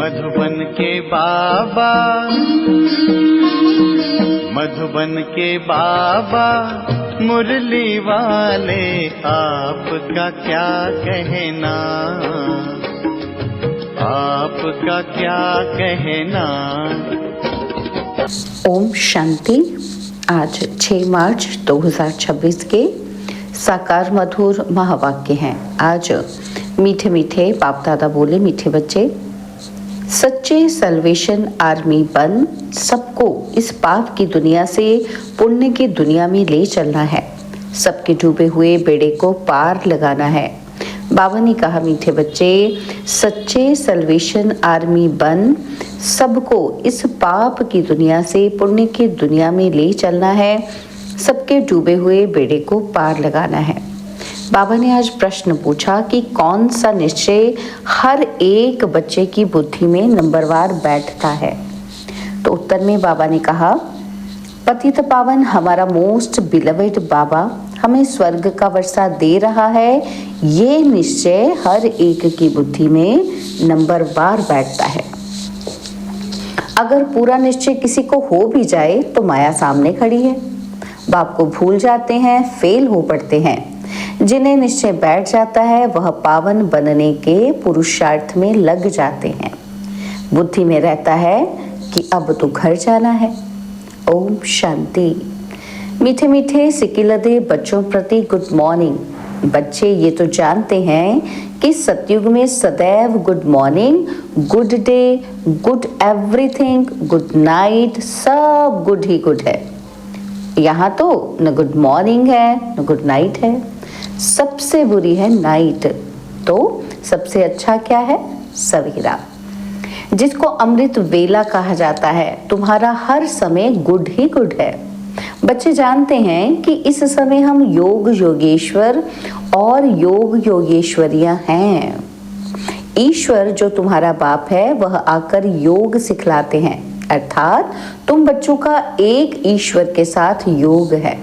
मधुबन के बाबा, मधुबन के बाबा मुरली वाले, आपका क्या कहना, आपका क्या कहना। ओम शांति। आज 6 मार्च 2026 के साकार मधुर महावाक्य हैं। आज मीठे मीठे बाप दादा बोले, मीठे बच्चे, सच्चे सल्वेशन आर्मी बन सबको इस पाप की दुनिया से पुण्य की दुनिया में ले चलना है। सबके डूबे हुए बेड़े को पार लगाना है। बाबा ने कहा, मीठे बच्चे, सच्चे सल्वेशन आर्मी बन सबको इस पाप की दुनिया से पुण्य की दुनिया में ले चलना है। सबके डूबे हुए बेड़े को पार लगाना है। बाबा ने आज प्रश्न पूछा कि कौन सा निश्चय हर एक बच्चे की बुद्धि में नंबरवार बैठता है। तो उत्तर में बाबा ने कहा, पतित पावन हमारा मोस्ट बिलवेड बाबा हमें स्वर्ग का वर्षा दे रहा है। ये निश्चय हर एक की बुद्धि में नंबरवार बैठता है। अगर पूरा निश्चय किसी को हो भी जाए तो माया सामने खड़ी है। बाप को भूल जाते हैं, फेल हो पड़ते हैं। जिन्हें निश्चय बैठ जाता है वह पावन बनने के पुरुषार्थ में लग जाते हैं। बुद्धि में रहता है कि अब तो घर जाना है। ओम शांति। मीठे मीठे सिकिलदे बच्चों प्रति गुड मॉर्निंग। बच्चे ये तो जानते हैं कि सतयुग में सदैव good morning, good day, good everything, good night, सब गुड ही गुड है। यहाँ तो न गुड मॉर्निंग है न गुड नाइट है। सबसे बुरी है नाइट। तो सबसे अच्छा क्या है? सवेरा, जिसको अमृत वेला कहा जाता है। तुम्हारा हर समय गुड ही गुड है। बच्चे जानते हैं कि इस समय हम योग योगेश्वर और योग योगेश्वरियां हैं। ईश्वर जो तुम्हारा बाप है वह आकर योग सिखलाते हैं, अर्थात तुम बच्चों का एक ईश्वर के साथ योग है।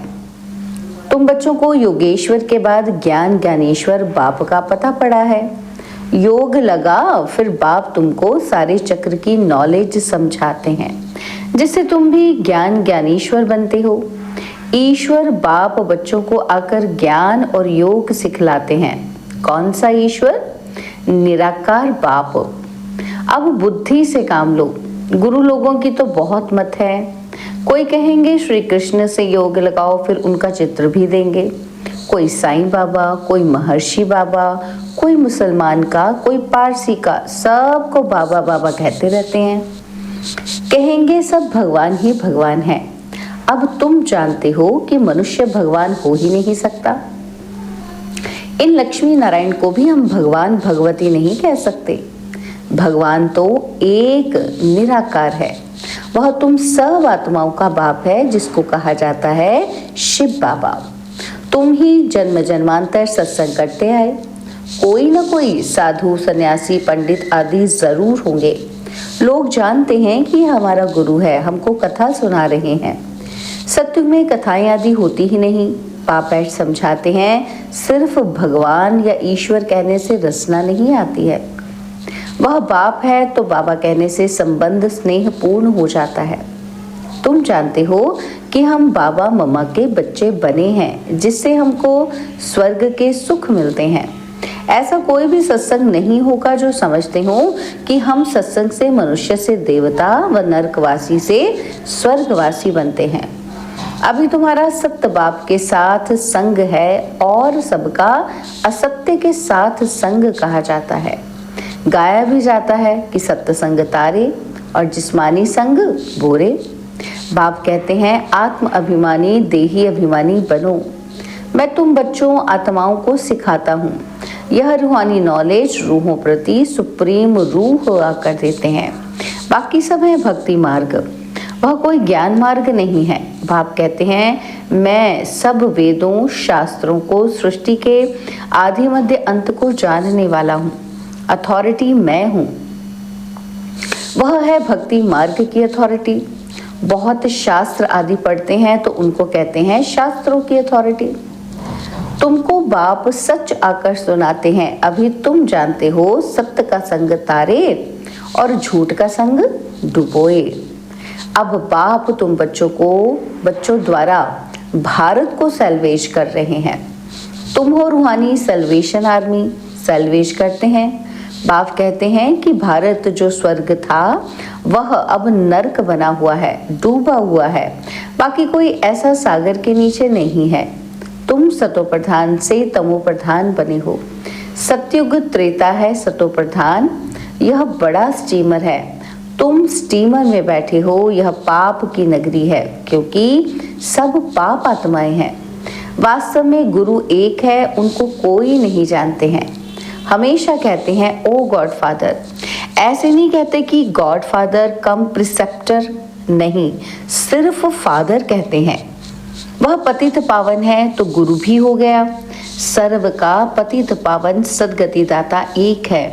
तुम बच्चों को योगेश्वर के बाद ज्ञान ज्ञानेश्वर बाप का पता पड़ा है। योग लगा, फिर बाप तुमको सारे चक्र की नॉलेज समझाते हैं, जिससे तुम भी ज्ञान ज्ञानेश्वर बनते हो। ईश्वर बाप बच्चों को आकर ज्ञान और योग सिखलाते हैं। कौन सा ईश्वर? निराकार बाप। अब बुद्धि से काम लो। गुरु लोगों की तो बहुत मत है। कोई कहेंगे श्री कृष्ण से योग लगाओ, फिर उनका चित्र भी देंगे। कोई साईं बाबा, कोई महर्षि बाबा, कोई मुसलमान का, कोई पारसी का, सबको बाबा बाबा कहते रहते हैं। कहेंगे सब भगवान ही भगवान है। अब तुम जानते हो कि मनुष्य भगवान हो ही नहीं सकता। इन लक्ष्मी नारायण को भी हम भगवान भगवती नहीं कह सकते। भगवान तो एक निराकार है। वह तुम सब आत्माओं का बाप है, जिसको कहा जाता है शिव बाबा। तुम ही जन्म जन्मांतर सत्संग करते आए। कोई ना कोई साधु, सन्यासी, पंडित आदि जरूर होंगे। लोग जानते हैं कि हमारा गुरु है, हमको कथा सुना रहे हैं। सत्युग में कथाएं आदि होती ही नहीं। पाप ऐठ समझाते हैं, सिर्फ भगवान या ईश्वर कहने से रचना नहीं आती है। वह बाप है तो बाबा कहने से संबंध स्नेह पूर्ण हो जाता है। तुम जानते हो कि हम बाबा मम्मा के बच्चे बने हैं, जिससे हमको स्वर्ग के सुख मिलते हैं। ऐसा कोई भी सत्संग नहीं होगा जो समझते हो कि हम सत्संग से मनुष्य से देवता व नरकवासी से स्वर्गवासी बनते हैं। अभी तुम्हारा सत्य बाप के साथ संग है और सबका असत्य के साथ संग कहा जाता है। गाया भी जाता है कि सत्य संग तारे और जिस्मानी संग बोरे। बाप कहते हैं, आत्म अभिमानी देही अभिमानी बनो। मैं तुम बच्चों आत्माओं को सिखाता हूँ। यह रूहानी नॉलेज रूहों प्रति सुप्रीम रूह आकर देते हैं। बाकी सब है भक्ति मार्ग, वह कोई ज्ञान मार्ग नहीं है। बाप कहते हैं, मैं सब वेदों शास्त्रों को, सृष्टि के आदि मध्य अंत को जानने वाला हूँ। अथॉरिटी मैं हूँ। वह है भक्ति मार्ग की अथॉरिटी। बहुत शास्त्र आदि पढ़ते हैं तो उनको कहते हैं शास्त्रों की अथॉरिटी। तुमको बाप सच आकर सुनाते हैं। अभी तुम जानते हो सत्य का संग तारे और झूठ का संग डुबोए। अब बाप तुम बच्चों द्वारा भारत को सैल्वेज कर रहे हैं। तुम हो रूहानी सैल्वेशन आर्मी, सैल्वेज करते हैं। बाप कहते हैं कि भारत जो स्वर्ग था वह अब नर्क बना हुआ है, डूबा हुआ है, बाकी कोई ऐसा सागर के नीचे नहीं है। तुम सतो प्रधान से तमो प्रधान बने हो। सतयुग त्रेता है सतो प्रधान, यह बड़ा स्टीमर है। तुम स्टीमर में बैठे हो, यह पाप की नगरी है, क्योंकि सब पाप आत्माएं हैं। वास्तव में गुरु एक है, उनको कोई नहीं जानते हैं। हमेशा कहते हैं ओ गॉड फादर। ऐसे नहीं कहते कि गॉड फादर कम प्रिसेप्टर, नहीं, सिर्फ फादर कहते हैं। वह पतित पावन है तो गुरु भी हो गया। सर्व का पतित पावन सदगति दाता एक है।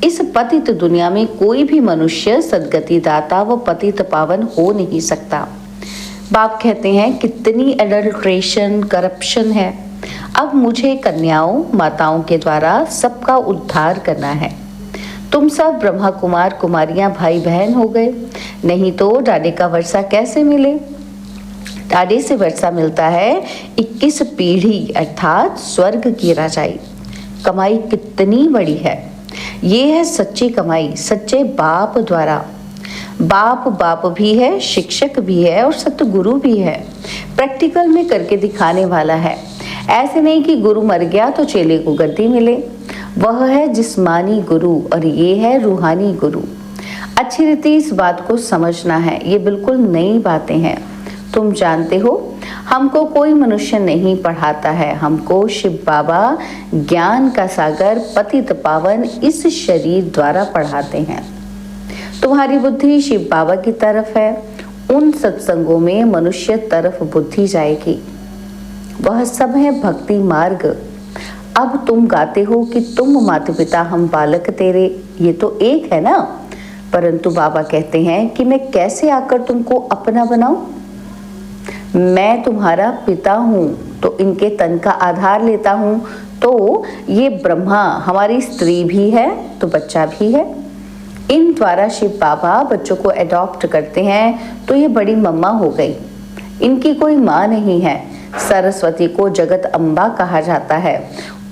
इस पतित दुनिया में कोई भी मनुष्य सदगति दाता व पतित पावन हो नहीं सकता। बाप कहते हैं कितनी एडल्ट्रेशन, करप्शन है। अब मुझे कन्याओं माताओं के द्वारा सबका उद्धार करना है। तुम सब ब्रह्मा कुमार कुमारियां भाई बहन हो गए, नहीं तो डाडे का वर्षा कैसे मिले। डाडे से वर्षा मिलता है 21 पीढ़ी अर्थात स्वर्ग की राजाई। कमाई कितनी बड़ी है। ये है सच्ची कमाई, सच्चे बाप द्वारा। बाप भी है, शिक्षक भी है और सतगुरु भी है। प्रैक्टिकल में करके दिखाने वाला है। ऐसे नहीं कि गुरु मर गया तो चेले को गद्दी मिले। वह है जिस्मानी गुरु और ये है रूहानी गुरु। अच्छी रीति इस बात को समझना है, ये बिल्कुल नई बातें हैं। तुम जानते हो हमको कोई मनुष्य नहीं पढ़ाता है, हमको शिव बाबा ज्ञान का सागर पतित पावन इस शरीर द्वारा पढ़ाते हैं। तुम्हारी बुद्धि शिव बाबा की तरफ है। उन सत्संगों में मनुष्य तरफ बुद्धि जाएगी। वह सब है भक्ति मार्ग। अब तुम गाते हो कि तुम माता पिता हम बालक तेरे, ये तो एक है ना। परंतु बाबा कहते हैं कि मैं कैसे आकर तुमको अपना बनाऊं। मैं तुम्हारा पिता हूं तो इनके तन का आधार लेता हूं। तो ये ब्रह्मा हमारी स्त्री भी है तो बच्चा भी है। इन द्वारा शिव बाबा बच्चों को अडॉप्ट करते हैं तो ये बड़ी मम्मा हो गई। इनकी कोई माँ नहीं है। सरस्वती को जगत अम्बा कहा जाता है।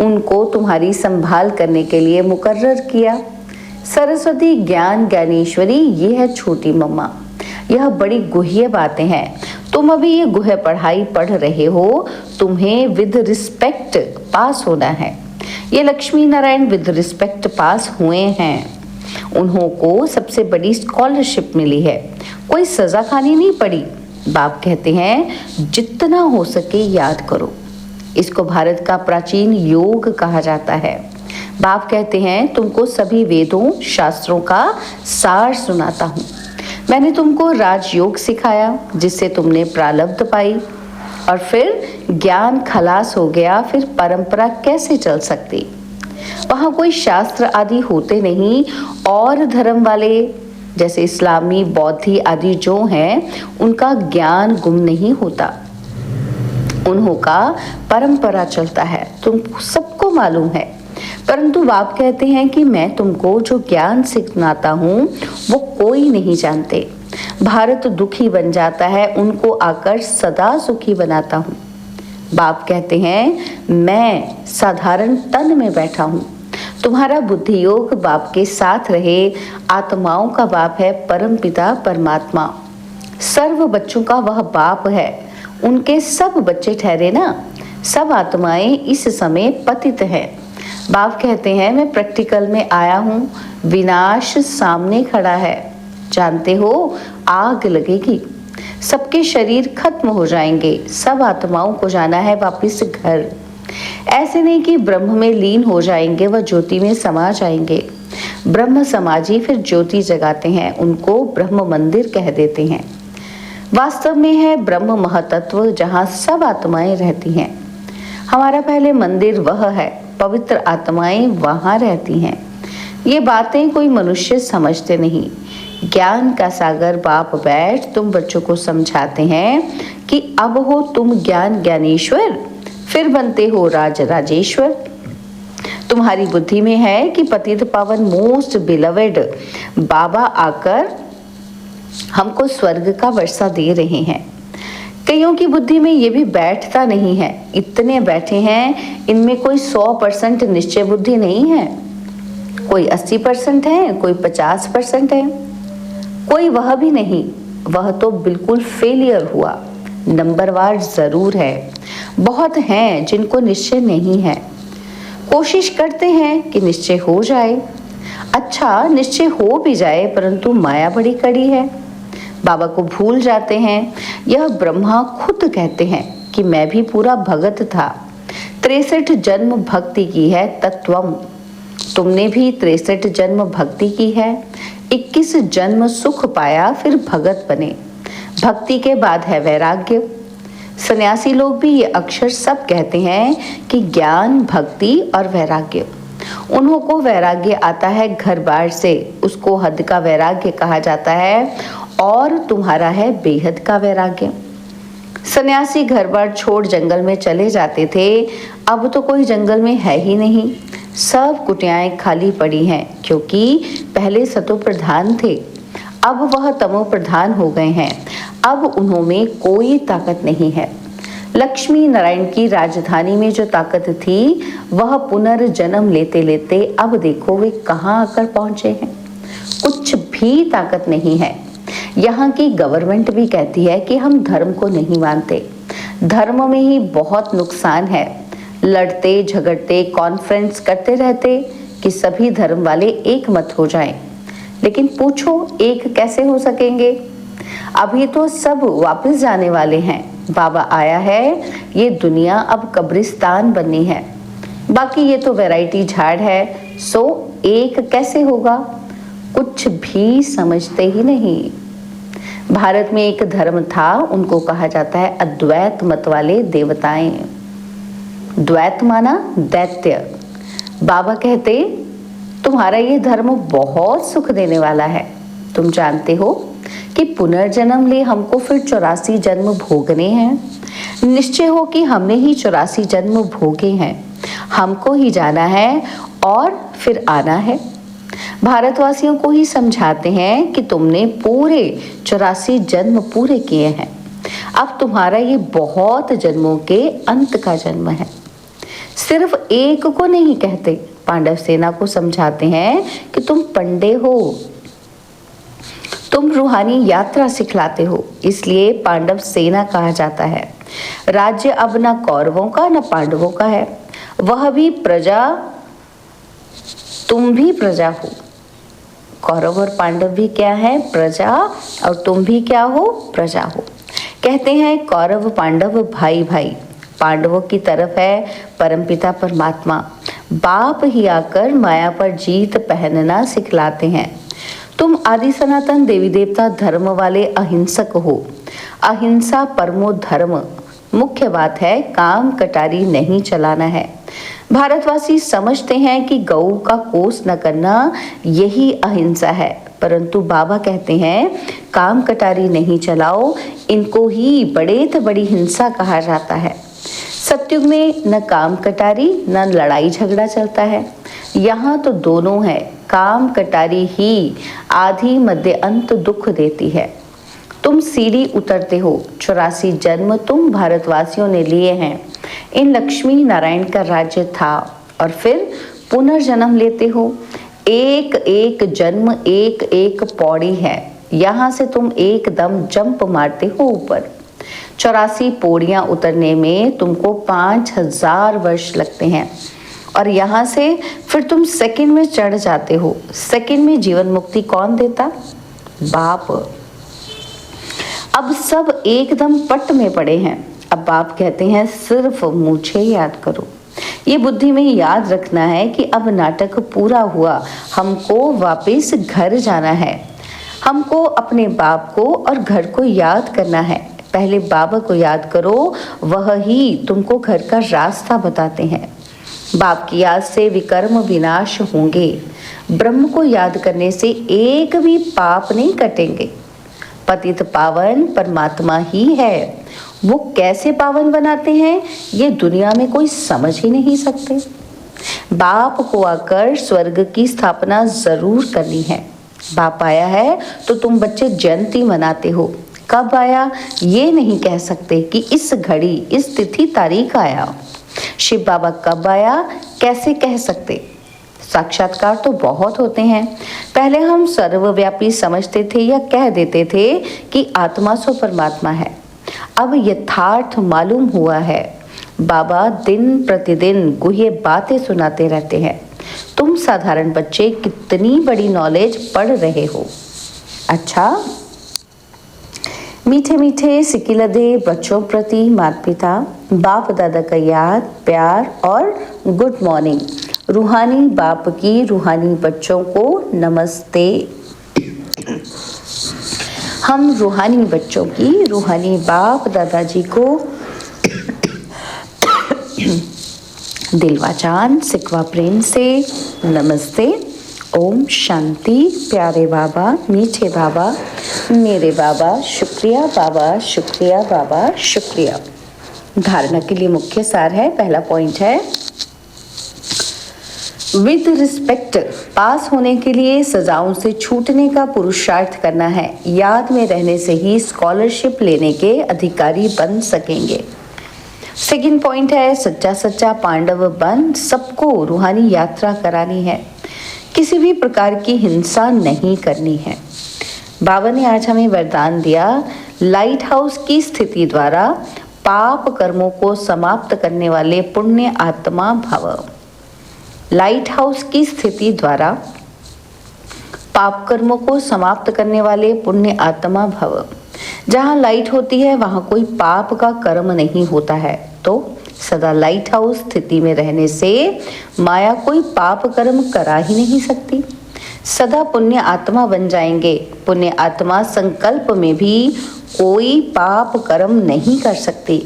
उनको तुम्हारी संभाल करने के लिए मुकर्रर किया। सरस्वती ज्ञान ज्ञानेश्वरी ये है छोटी मम्मा। यह बड़ी गुह्य बातें हैं। तुम अभी ये गुह्य पढ़ाई पढ़ रहे हो, तुम्हें विद रिस्पेक्ट पास होना है। ये लक्ष्मी नारायण विद रिस्पेक्ट पास हुए हैं। उन्हों को सबसे बड़ी स्कॉलरशिप मिली है, कोई सजा खानी नहीं पड़ी। बाप कहते हैं जितना हो सके याद करो। इसको भारत का प्राचीन योग कहा जाता है। बाप कहते हैं तुमको सभी वेदों शास्त्रों का सार सुनाता हूँ। मैंने तुमको राजयोग सिखाया जिससे तुमने प्रारब्ध पाई और फिर ज्ञान खलास हो गया, फिर परंपरा कैसे चल सकती। वहाँ कोई शास्त्र आदि होते नहीं और धर्म वाले जैसे इस्लामी बौद्धी आदि जो हैं उनका ज्ञान गुम नहीं होता। उन्हों का परंपरा चलता है, तुम सबको मालूम है। परंतु बाप कहते हैं कि मैं तुमको जो ज्ञान सिखाता हूँ वो कोई नहीं जानते। भारत दुखी बन जाता है, उनको आकर सदा सुखी बनाता हूँ। बाप कहते हैं मैं साधारण तन में बैठा हूँ। तुम्हारा बुद्धि योग बाप के साथ रहे। आत्माओं का बाप है परम पिता परमात्मा। सर्व बच्चों का वह बाप है। उनके सब बच्चे ठहरे ना। सब आत्माएं इस समय पतित हैं। बाप कहते हैं मैं प्रैक्टिकल में आया हूँ। विनाश सामने खड़ा है। जानते हो आग लगेगी, सबके शरीर खत्म हो जाएंगे। सब आत्माओं को जाना है वापिस घर। ऐसे नहीं कि ब्रह्म में लीन हो जाएंगे व ज्योति में समा जाएंगे। ब्रह्म समाजी फिर ज्योति जगाते हैं, उनको ब्रह्म मंदिर कह देते हैं। वास्तव में है ब्रह्म महतत्व जहाँ सब आत्माएं रहती हैं। हमारा पहले मंदिर वह है, पवित्र आत्माएं वहाँ रहती हैं। ये बातें कोई मनुष्य समझते नहीं। ज्ञान का सागर बाप बैठ तुम बच्चों को समझाते हैं कि अब हो तुम ज्ञान ज्ञानेश्वर, फिर बनते हो राज राजेश्वर। तुम्हारी बुद्धि में है कि पतित पावन मोस्ट बिलवेड बाबा आकर हमको स्वर्ग का वर्षा दे रहे हैं। कईयों की बुद्धि में ये भी बैठता नहीं है। इतने बैठे हैं, इनमें कोई 100% निश्चय बुद्धि नहीं है। कोई 80% है, कोई 50% है, कोई वह भी नहीं। वह तो बिल्कुल फेलियर हुआ। नंबरवार जरूर है। बहुत हैं जिनको निश्चय नहीं है। कोशिश करते हैं कि निश्चय हो जाए। अच्छा, निश्चय हो भी जाए परंतु माया बड़ी कड़ी है। बाबा को भूल जाते हैं। यह ब्रह्मा खुद कहते हैं कि मैं भी पूरा भगत था। 63 जन्म भक्ति की है तत्वम। तुमने भी 63 जन्म भक्ति की है। 21 जन्म सुख पाया, फिर भगत बने। भक्ति के बाद है वैराग्य। सन्यासी लोग भी ये अक्षर सब कहते हैं कि ज्ञान, भक्ति और वैराग्य। उन्हों को वैराग्य आता है घर बार से, उसको हद का वैराग्य कहा जाता है, और तुम्हारा है बेहद का वैराग्य। सन्यासी घर बार छोड़ जंगल में चले जाते थे। अब तो कोई जंगल में है ही नहीं। सब कुटियाएं खाली पड़ी हैं, क्योंकि पहले सतो प्रधान थे, अब वह तमो प्रधान हो गए हैं। अब उन्हों में कोई ताकत नहीं है। लक्ष्मी नारायण की राजधानी में जो ताकत थी, वह पुनर्जन्म लेते लेते अब देखो वे कहाँ आकर पहुंचे हैं। कुछ भी ताकत नहीं है। यहाँ की गवर्नमेंट भी कहती है कि हम धर्म को नहीं मानते। धर्म में ही बहुत नुकसान है। लड़ते झगड़ते कॉन्फ्रेंस करते रहते कि सभी धर्म वाले एक मत हो जाएं। लेकिन पूछो एक कैसे हो सकेंगे? अभी तो सब वापस जाने वाले हैं। बाबा आया है, ये दुनिया अब कब्रिस्तान बनी है। बाकी ये तो वैरायटी झाड़ है, सो एक कैसे होगा? कुछ भी समझते ही नहीं। भारत में एक धर्म था, उनको कहा जाता है अद्वैत मत वाले देवताएं। द्वैत माना दैत्य। बाबा कहते तुम्हारा ये धर्म बहुत सुख देने वाला है। तुम जानते हो कि पुनर्जन्म ले हमको फिर 84 जन्म भोगने हैं। निश्चय हो कि हमने ही 84 जन्म भोगे हैं। हमको ही जाना है और फिर आना है। भारतवासियों को ही समझाते हैं कि तुमने पूरे 84 जन्म पूरे किए हैं। अब तुम्हारा ये बहुत जन्मों के अंत का जन्म है। सिर्फ एक को नहीं कहते, पांडव सेना को समझाते हैं कि तुम पंडे हो, तुम रूहानी यात्रा सिखलाते हो, इसलिए पांडव सेना कहा जाता है। राज्य अब न कौरवों का न पांडवों का है। वह भी प्रजा, तुम भी प्रजा हो। कौरव और पांडव भी क्या है? प्रजा। और तुम भी क्या हो? प्रजा हो। कहते हैं कौरव पांडव भाई भाई। पांडवों की तरफ है परमपिता परमात्मा। बाप ही आकर माया पर जीत पहनना सिखलाते हैं। तुम आदि सनातन देवी देवता धर्म वाले अहिंसक हो। अहिंसा परमो धर्म। मुख्य बात है काम कटारी नहीं चलाना है। भारतवासी समझते हैं कि गौ का कोस न करना यही अहिंसा है, परंतु बाबा कहते हैं काम कटारी नहीं चलाओ, इनको ही बड़े से बड़ी हिंसा कहा जाता है। सतयुग में न काम कटारी न लड़ाई झगड़ा चलता है। यहाँ तो दोनों है। काम कटारी ही आधि मध्य अंत दुख देती है। तुम सीढ़ी उतरते हो। 84 जन्म तुम भारतवासियों ने लिए हैं। इन लक्ष्मी नारायण का राज्य था और फिर पुनर्जन्म लेते हो। एक एक जन्म एक एक पौड़ी है। यहाँ से तुम एकदम जंप मारते हो ऊपर। 84 पौड़ियाँ उतरने में तुमको 5000 वर्ष लगते हैं और यहाँ से फिर तुम सेकंड में चढ़ जाते हो। सेकंड में जीवन मुक्ति कौन देता? बाप। अब सब एकदम पट में पड़े हैं। अब बाप कहते हैं सिर्फ मुझे याद करो। ये बुद्धि में याद रखना है कि अब नाटक पूरा हुआ, हमको वापस घर जाना है। हमको अपने बाप को और घर को याद करना है। पहले बाबा को याद करो, वह ही तुमको घर का रास्ता बताते हैं। बाप की याद से विकर्म विनाश होंगे। ब्रह्म को याद करने से एक भी पाप नहीं कटेंगे। पतित पावन परमात्मा ही है। वो कैसे पावन बनाते हैं ये दुनिया में कोई समझ ही नहीं सकते। बाप को आकर स्वर्ग की स्थापना जरूर करनी है। बाप आया है तो तुम बच्चे जयंती मनाते हो। कब आया ये नहीं कह सकते कि इस घड़ी इस तिथि तारीख आया। शिव बाबा कब आया कैसे कह सकते। साक्षात्कार तो बहुत होते हैं। पहले हम सर्वव्यापी समझते थे या कह देते थे कि आत्मा सो परमात्मा है। अब यथार्थ मालूम हुआ है। बाबा दिन प्रतिदिन गुह्य बातें सुनाते रहते हैं। तुम साधारण बच्चे कितनी बड़ी नॉलेज पढ़ रहे हो। अच्छा, मीठे मीठे सिकिलदे बच्चों प्रति माता पिता बाप दादा का याद प्यार और गुड मॉर्निंग। रूहानी बाप की रूहानी बच्चों को नमस्ते। हम रूहानी बच्चों की रूहानी बाप दादाजी को दिलवाचान सिकवा प्रेम से नमस्ते। ओम शांति। प्यारे बाबा, मीठे बाबा, मेरे बाबा, शुक्रिया बाबा, शुक्रिया बाबा, शुक्रिया। धारणा के लिए मुख्य सार है। पहला पॉइंट है विद रिस्पेक्ट। पास होने के लिए सजाओं से छूटने का पुरुषार्थ करना है। याद में रहने से ही स्कॉलरशिप लेने के अधिकारी बन सकेंगे। सेकंड पॉइंट है सच्चा सच्चा पांडव बन सबको रूहानी यात्रा करानी है। किसी भी प्रकार की हिंसा नहीं करनी है। बाबा ने आज हमें वरदान दिया, लाइट हाउस की स्थिति द्वारा पाप कर्मों को समाप्त करने वाले पुण्य आत्मा भव। लाइट हाउस की स्थिति द्वारा पाप कर्मों को समाप्त करने वाले पुण्य आत्मा भव। जहाँ लाइट होती है वहाँ कोई पाप का कर्म नहीं होता है। तो सदा लाइट हाउस स्थिति में रहने से माया कोई पाप कर्म करा ही नहीं सकती। सदा पुण्य आत्मा बन जाएंगे। पुण्य आत्मा संकल्प में भी कोई पाप कर्म नहीं कर सकती।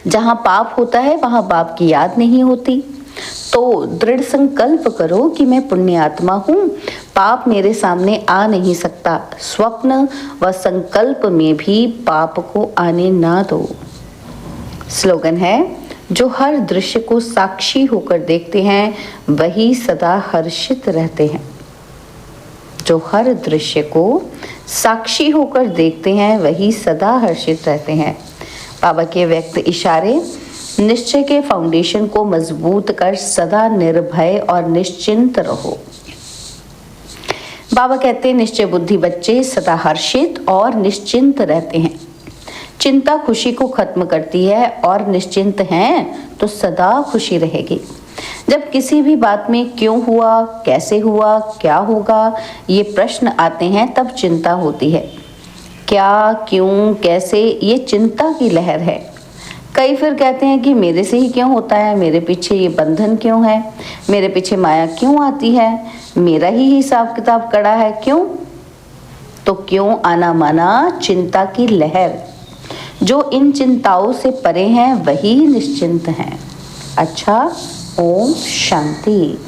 जहाँ पाप होता है वहाँ बाप की याद नहीं होती। तो दृढ़ संकल्प करो कि मैं पुण्य आत्मा हूँ, पाप मेरे सामने आ नहीं सकता। स्वप्न व संकल्प में भी पाप को आने ना दो। स्लोगन है जो हर दृश्य को साक्षी होकर देखते हैं वही सदा हर्षित रहते हैं। जो हर दृश्य को साक्षी होकर देखते हैं वही सदा हर्षित रहते हैं। बाबा के व्यक्त इशारे निश्चय के फाउंडेशन को मजबूत कर सदा निर्भय और निश्चिंत रहो। बाबा कहते हैं निश्चय बुद्धि बच्चे सदा हर्षित और निश्चिंत रहते हैं। चिंता खुशी को खत्म करती है और निश्चिंत हैं तो सदा खुशी रहेगी। जब किसी भी बात में क्यों हुआ, कैसे हुआ, क्या होगा ये प्रश्न आते हैं तब चिंता होती है। क्या, क्यों, कैसे ये चिंता की लहर है। कई फिर कहते हैं कि मेरे से ही क्यों होता है, मेरे पीछे ये बंधन क्यों है, मेरे पीछे माया क्यों आती है, मेरा ही हिसाब किताब कड़ा है क्यों। तो क्यों आना माना चिंता की लहर। जो इन चिंताओं से परे हैं वही निश्चिंत हैं। अच्छा, ओम शांति।